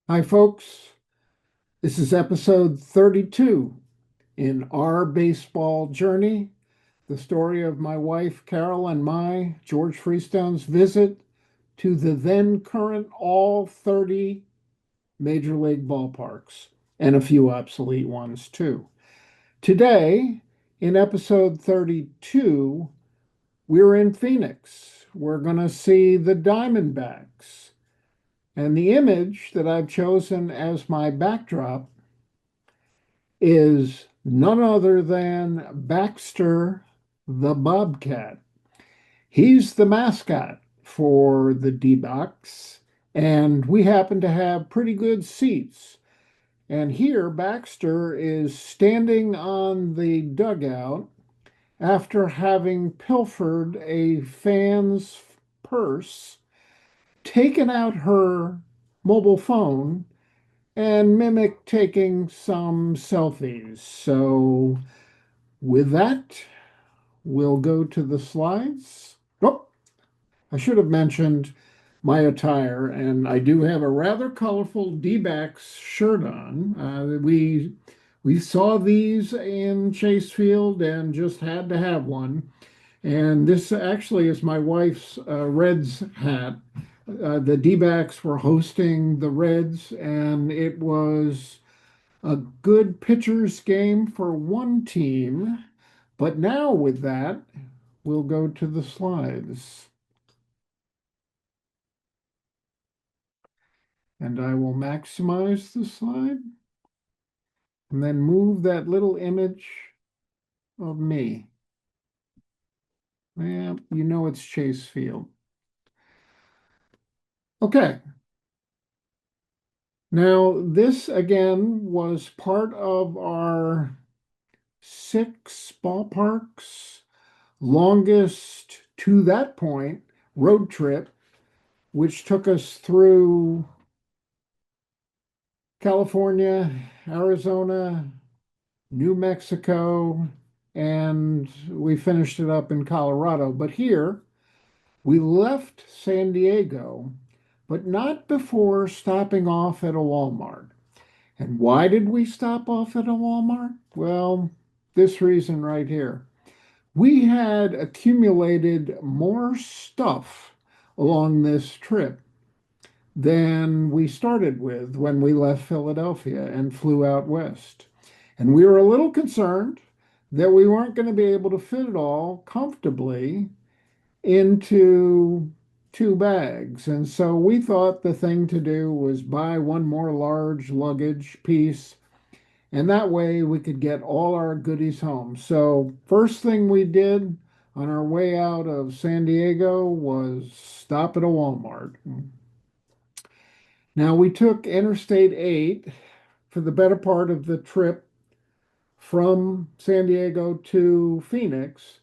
Hi, folks. This is episode 32 in our baseball journey, the story of my wife Carol and my George Freestone's visit to the then current all 30 major league ballparks and a few obsolete ones too. Today, in episode 32, we're in Phoenix. We're going to see the Diamondbacks. And the image that I've chosen as my backdrop is none other than Baxter the Bobcat. He's the mascot for the D-backs, and we happen to have pretty good seats. And here, Baxter is standing on the dugout after having pilfered a fan's purse, taken out her mobile phone, and mimic taking some selfies. So, with that, we'll go to the slides. Oh, I should have mentioned my attire, and I do have a rather colorful D-backs shirt on. We saw these in Chase Field and just had to have one. And this actually is my wife's Reds hat. The D-backs were hosting the Reds, and it was a good pitcher's game for one team. But now, with that, we'll go to the slides. And I will maximize the slide and then move that little image of me. Yeah, you know it's Chase Field. Okay. Now, this again was part of our 6 ballparks, longest to that point road trip, which took us through California, Arizona, New Mexico, and we finished it up in Colorado. But here, we left San Diego, but not before stopping off at a Walmart. And why did we stop off at a Walmart? Well, this reason right here. We had accumulated more stuff along this trip than we started with when we left Philadelphia and flew out west. And we were a little concerned that we weren't going to be able to fit it all comfortably into 2 bags. And so we thought the thing to do was buy one more large luggage piece, and that way we could get all our goodies home. So, first thing we did on our way out of San Diego was stop at a Walmart. Now, we took Interstate 8 for the better part of the trip from San Diego to Phoenix.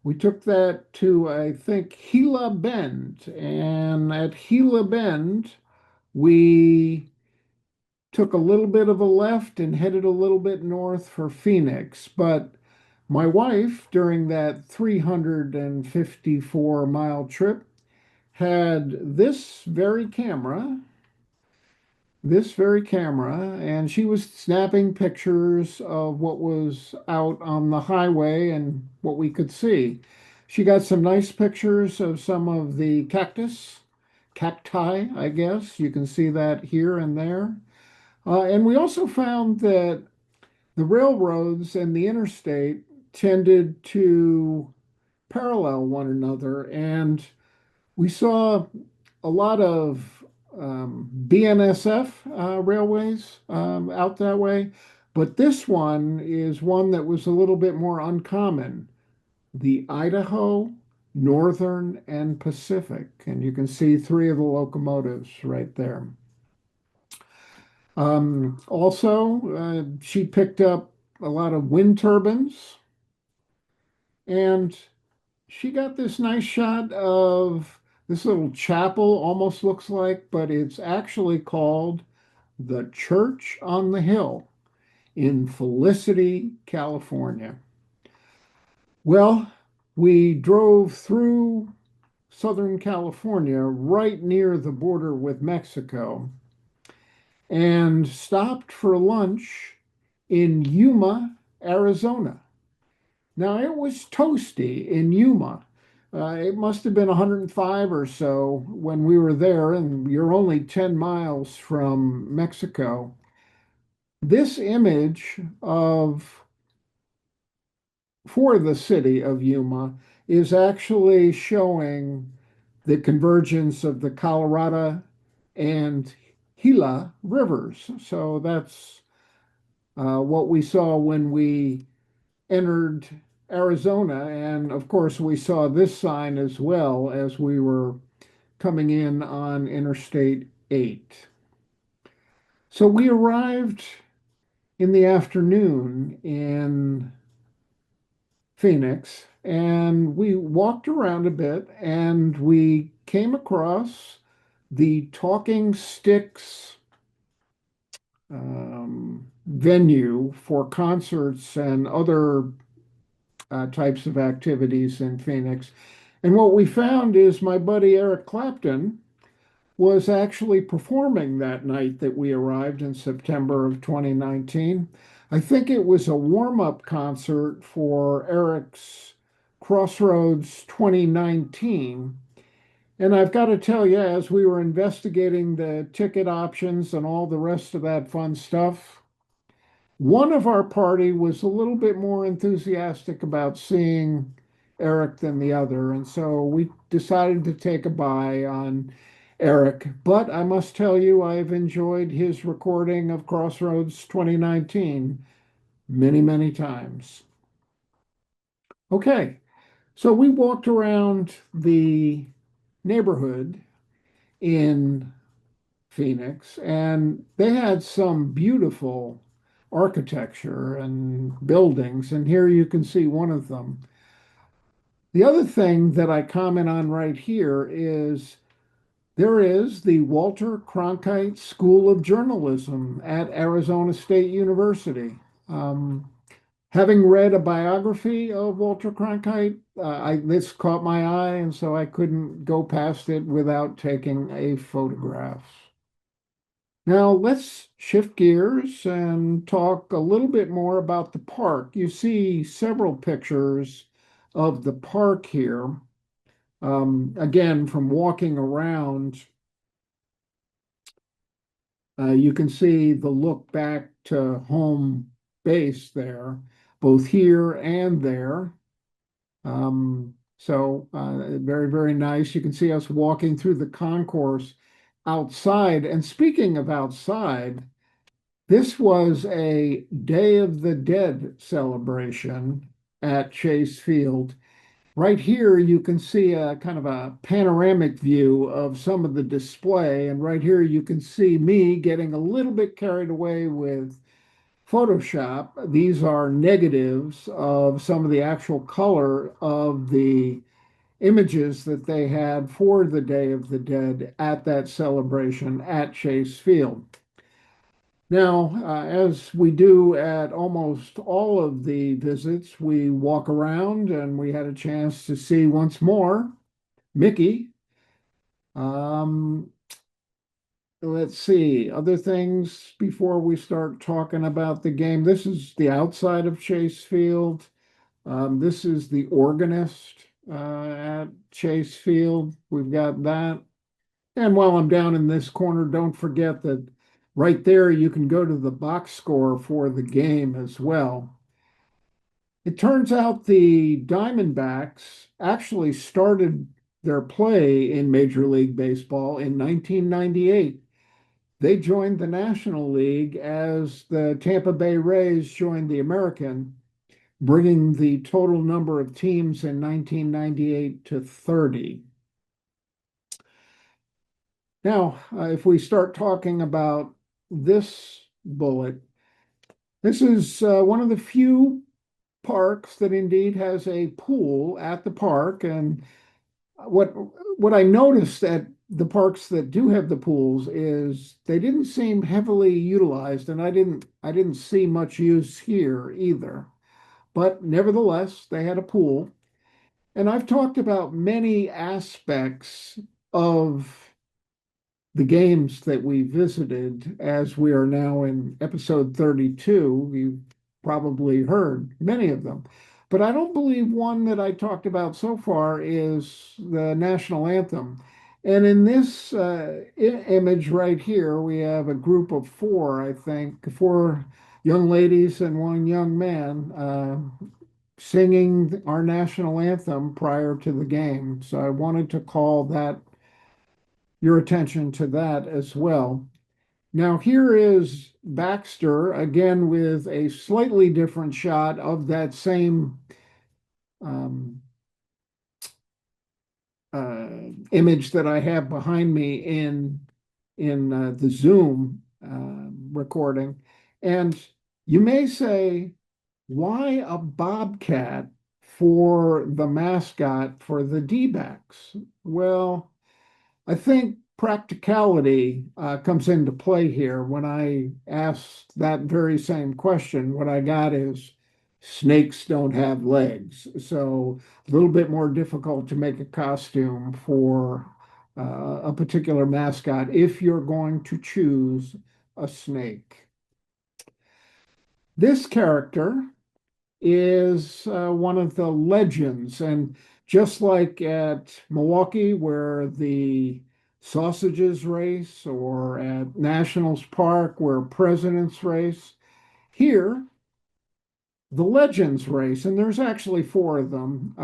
We took that to, I think, Gila Bend. And at Gila Bend, we took a little bit of a left and headed a little bit north for Phoenix. But my wife, during that 354-mile trip, had this very camera, and she was snapping pictures of what was out on the highway and what we could see. She got some nice pictures of some of the cacti, I guess. You can see that here and there. And we also found that the railroads and the interstate tended to parallel one another, and we saw a lot of BNSF railways out that way, but this one is one that was a little bit more uncommon, the Idaho, Northern, and Pacific. And you can see 3 of the locomotives right there. Also, she picked up a lot of wind turbines, and she got this nice shot of this little chapel, almost looks like, but it's actually called the Church on the Hill in Felicity, California. Well, we drove through Southern California right near the border with Mexico. and stopped for lunch in Yuma, Arizona. Now, it was toasty in Yuma. It must have been 105 or so when we were there, and you're only 10 miles from Mexico. This image of for the city of Yuma is actually showing the convergence of the Colorado and Gila rivers. So that's what we saw when we entered Arizona. And of course, we saw this sign as well as we were coming in on Interstate 8. So we arrived in the afternoon in Phoenix and we walked around a bit and we came across the Talking Sticks venue for concerts and other types of activities in Phoenix. And what we found is my buddy Eric Clapton was actually performing that night that we arrived in September of 2019. I think it was a warm-up concert for Eric's Crossroads 2019. And I've got to tell you, as we were investigating the ticket options and all the rest of that fun stuff, one of our party was a little bit more enthusiastic about seeing Eric than the other. And so we decided to take a buy on Eric. But I must tell you, I've enjoyed his recording of Crossroads 2019 many, many times. Okay, so we walked around the neighborhood in Phoenix, and they had some beautiful architecture and buildings, and here you can see one of them. The other thing that I comment on right here is there is the Walter Cronkite School of Journalism at Arizona State University. Um, Having read a biography of Walter Cronkite, this caught my eye, and so I couldn't go past it without taking a photograph. Now let's shift gears and talk a little bit more about the park. You see several pictures of the park here. Again, from walking around, you can see the look back to home base there, both here and there. Very, very nice. You can see us walking through the concourse outside. And speaking of outside, this was a Day of the Dead celebration at Chase Field. Right here, you can see a kind of a panoramic view of some of the display. And right here, you can see me getting a little bit carried away with Photoshop. These are negatives of some of the actual color of the images that they had for the Day of the Dead at that celebration at Chase Field. Now, as we do at almost all of the visits, we walk around and we had a chance to see once more Mickey. Um, let's see, other things before we start talking about the game. This is the outside of Chase Field. This is the organist at Chase Field. We've got that. And while I'm down in this corner, don't forget that right there you can go to the box score for the game as well. It turns out the Diamondbacks actually started their play in Major League Baseball in 1998. They joined the National League as the Tampa Bay Rays joined the American, bringing the total number of teams in 1998 to 30. Now, if we start talking about this bullet, this is one of the few parks that indeed has a pool at the park. And what what I noticed at the parks that do have the pools is they didn't seem heavily utilized, and I didn't see much use here either. But nevertheless, they had a pool. And I've talked about many aspects of the games that we visited, as we are now in episode 32. You've probably heard many of them. But I don't believe one that I talked about so far is the national anthem. And in this image right here, we have a group of four, I think, four young ladies and one young man singing our national anthem prior to the game. So I wanted to call that your attention to that as well. Now, here is Baxter again with a slightly different shot of that same um, uh, image that I have behind me in the Zoom recording. And you may say, why a bobcat for the mascot for the D-backs? Well, I think practicality comes into play here. When I asked that very same question, what I got is snakes don't have legs. So a little bit more difficult to make a costume for a particular mascot if you're going to choose a snake. This character is one of the legends. And just like at Milwaukee, where the sausages race, or at Nationals Park, where presidents race, here, the legends race. And there's actually four of them.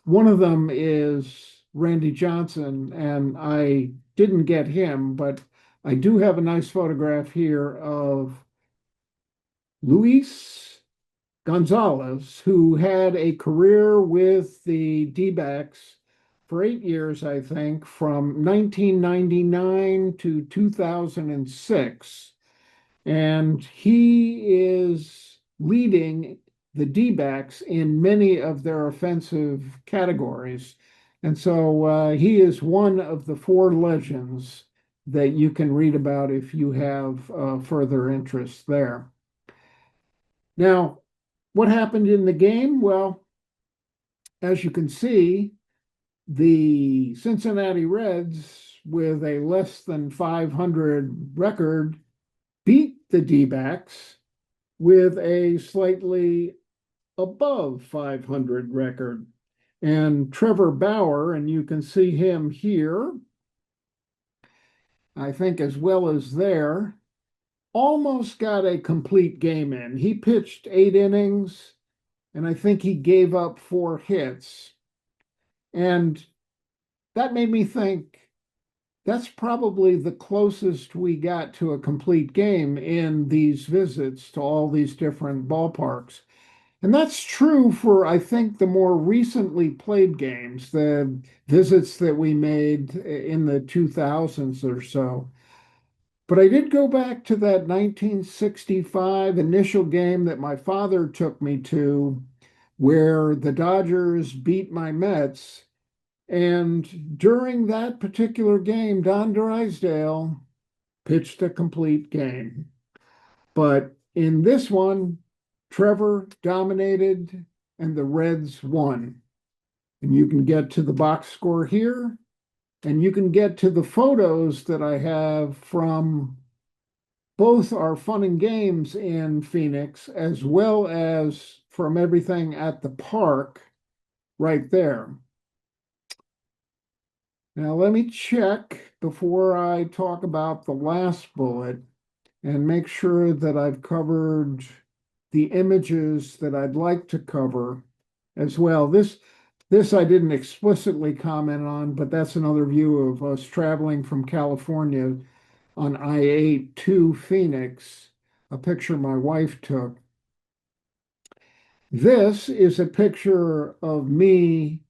One of them is Randy Johnson, and I didn't get him, but I do have a nice photograph here of Luis Gonzalez, who had a career with the D-backs for 8 years, I think, from 1999 to 2006. And he is leading the D-backs in many of their offensive categories. And so he is one of the four legends that you can read about if you have further interest there. Now, what happened in the game? Well, as you can see, the Cincinnati Reds, with a less than 500 record, beat the D-backs with a slightly above 500 record. And Trevor Bauer, and you can see him here, I think as well as there, almost got a complete game in. He pitched 8 innings, and I think he gave up 4 hits. And that made me think that's probably the closest we got to a complete game in these visits to all these different ballparks. And that's true for, I think, the more recently played games, the visits that we made in the 2000s or so. But I did go back to that 1965 initial game that my father took me to, where the Dodgers beat my Mets. And during that particular game, Don Drysdale pitched a complete game. But in this one, Trevor dominated and the Reds won. And you can get to the box score here, and you can get to the photos that I have from both our fun and games in Phoenix, as well as from everything at the park right there. Now, let me check before I talk about the last bullet and make sure that I've covered the images that I'd like to cover as well. This I didn't explicitly comment on, but that's another view of us traveling from California on I-8 to Phoenix, a picture my wife took. This is a picture of me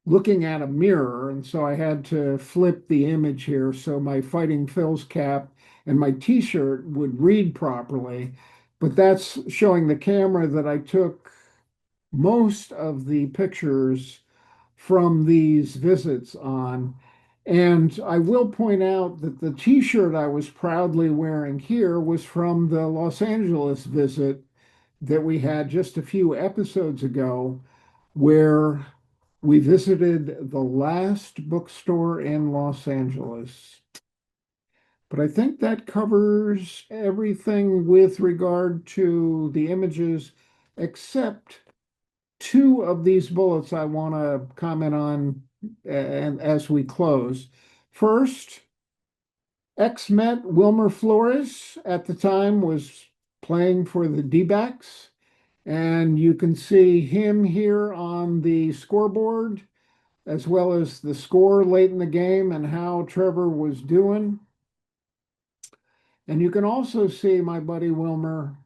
looking at a mirror, and so I had to flip the image here so my Fighting Phil's cap and my t-shirt would read properly. But that's showing the camera that I took most of the pictures from these visits on. And I will point out that the t-shirt I was proudly wearing here was from the Los Angeles visit that we had just a few episodes ago, where We visited the last bookstore in Los Angeles. But I think that covers everything with regard to the images, except two of these bullets I want to comment on and as we close. First, ex-Met Wilmer Flores at the time was playing for the D-backs, and you can see him here on the scoreboard, as well as the score late in the game and how Trevor was doing. And you can also see my buddy Wilmer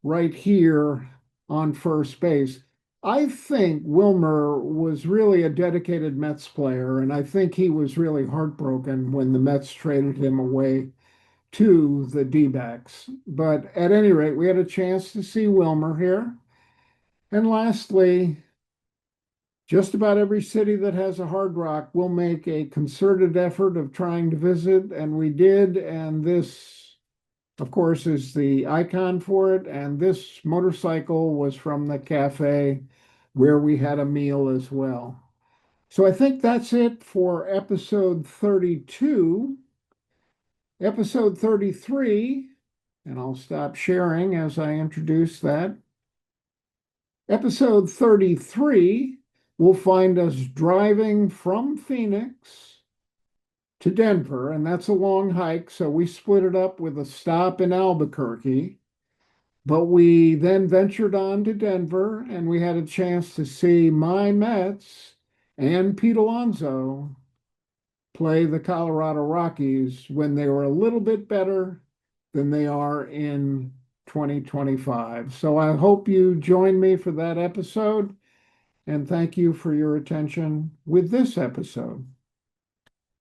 right here on first base. I think Wilmer was really a dedicated Mets player, and I think he was really heartbroken when the Mets traded him away to the D-backs. But at any rate, we had a chance to see Wilmer here. And lastly, just about every city that has a Hard Rock will make a concerted effort of trying to visit, and we did. And this, of course, is the icon for it. And this motorcycle was from the cafe where we had a meal as well. So I think that's it for episode 32. Episode 33, and I'll stop sharing as I introduce that. Episode 33 will find us driving from Phoenix to Denver, and that's a long hike, so we split it up with a stop in Albuquerque. But we then ventured on to Denver, and we had a chance to see my Mets and Pete Alonso play the Colorado Rockies when they were a little bit better than they are in 2025. So I hope you join me for that episode, and thank you for your attention with this episode.